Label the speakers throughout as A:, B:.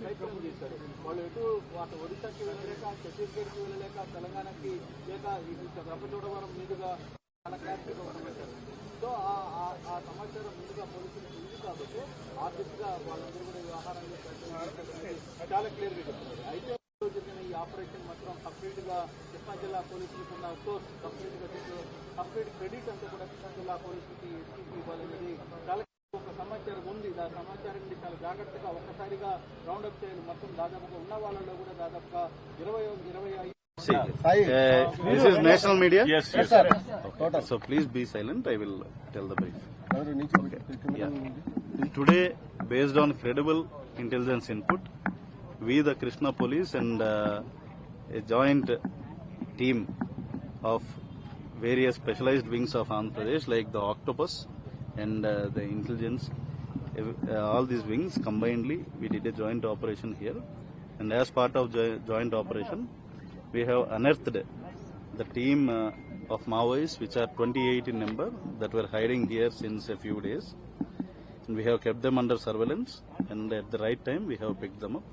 A: ప్రయత్నం చేశారు. వాళ్ళు ఎటు అటు ఒడిశాకి వెళ్ళలేక, ఛత్తీస్గఢ్కి వెళ్ళలేక, తెలంగాణకి లేక రంపచోడవరం మీదుగా చాలా క్లారిటీగా ఉండబెట్టారు. సో ఆ సమాచారం ముందుగా పోలీసులకు ఉంది కాబట్టి ఆ దిశగా వాళ్ళందరూ కూడా వ్యవహారాన్ని చాలా క్లియర్ గా చెప్తున్నారు. అయితే జరిగిన ఈ ఆపరేషన్ మాత్రం కంప్లీట్ గా కృష్ణా జిల్లా పోలీసులకు ఉన్న సోర్స్ కంప్లీట్ క్రెడిట్ అంతా కూడా కృష్ణా జిల్లా పోలీసులకి ఎస్పీకి ఇవ్వాలనేది చాలా ఒక సమాచారం ఉంది. ఆ సమాచారాన్ని చాలా జాగ్రత్తగా ఒక్కసారిగా రౌండప్ చేయాలి. మొత్తం దాదాపుగా ఉన్న వాళ్ళలో కూడా దాదాపుగా 25
B: This is national media?
C: Yes, sir.
B: Okay. So please be silent. I will tell the brief. Okay. Yeah. Today, based on credible intelligence input, we, the Krishna Police, and a joint team of various specialized wings of Andhra Pradesh, like the Octopus and the intelligence, all these wings combinedly, we did a joint operation here. And as part of joint operation, we have unearthed the team of Maoists, which are 28 in number, that were hiding here since a few days. And we have kept them under surveillance, and at the right time we have picked them up.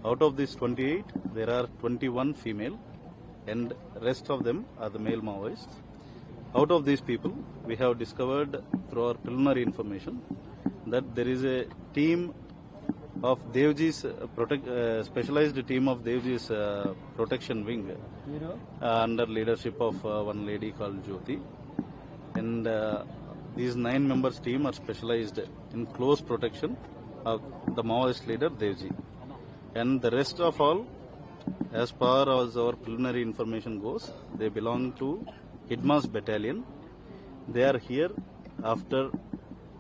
B: Out of these 28, there are 21 female, and rest of them are the male Maoists. Out of these people, we have discovered through our preliminary information that there is a team of Devji's specialized team of Devji's protection wing under leadership of one lady called Jyoti, and these 9 members team are specialized in close protection of the Maoist leader Devji, and the rest of all, as far as our preliminary information goes, they belong to Hidmas battalion. They are here after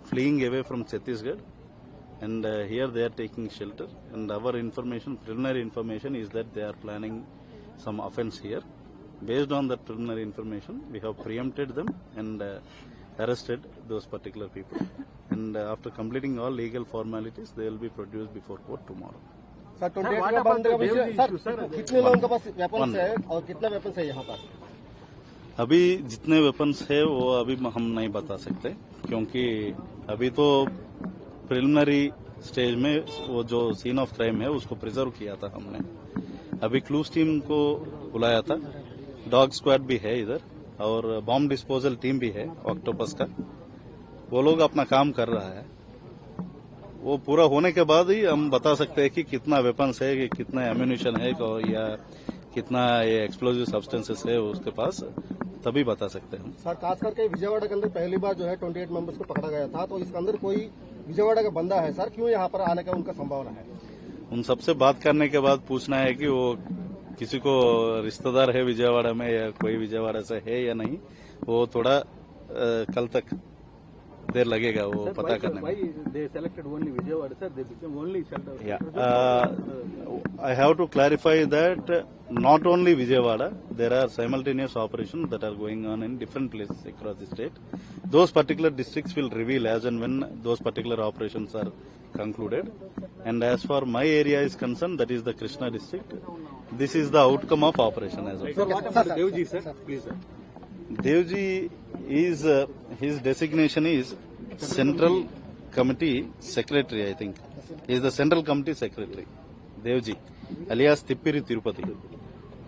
B: fleeing away from Chhattisgarh, and here they are taking shelter, and our information, preliminary information, is that they are planning some offence here. Based on that preliminary information, we have preempted them and arrested those particular people, and after completing all legal formalities, they will be produced before court tomorrow.
C: Sir, कितने लोगों के पास weapons है और कितना weapons है यहाँ पर?
B: अभी जितने वेपन्स है वो अभी हम नहीं बता सकते, क्योंकि अभी तो प्रिलिमिनरी स्टेज में वो जो सीन ऑफ क्राइम है उसको प्रिजर्व किया था हमने. अभी क्लूज टीम को बुलाया था, डॉग स्क्वाड भी है इधर, और बॉम्ब डिस्पोजल टीम भी है ऑक्टोपस का. वो लोग अपना काम कर रहा है. वो पूरा होने के बाद ही हम बता सकते हैं कि कितना वेपन्स है, कि कितना एम्यूनिशन है, या कितना ये एक्सप्लोजिव सब्सटेंसेस है उसके पास, तभी बता सकते हैं.
C: सर, खास करके विजयवाड़ा के अंदर पहली बार जो है 28 मेंबर्स को पकड़ा गया था, तो इसके अंदर कोई विजयवाड़ा का बंदा है सर, क्यों यहाँ पर आने का उनका संभावना है?
B: उन सबसे बात करने के बाद पूछना है कि वो किसी को रिश्तेदार है विजयवाड़ा में, या कोई विजयवाड़ा से है या नहीं. वो थोड़ा कल तक देर लगेगा वो पता करने में. I have to clarify that not only Vijayawada, there are simultaneous operations that are going on in different places across the state. Those particular districts will reveal as and when those particular operations are concluded. And as far my area is concerned, that is the Krishna district. This is the outcome of operation as well.
A: Sir, what about Devji, sir? Please, sir.
B: Devji is, his designation is Central Committee Secretary, I think. He is the Central Committee Secretary, Devji, alias Tippiri Tirupati.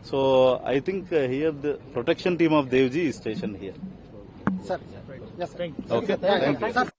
B: So I think here the protection team of Devji is stationed here.
C: Sir,
B: Okay, thank you.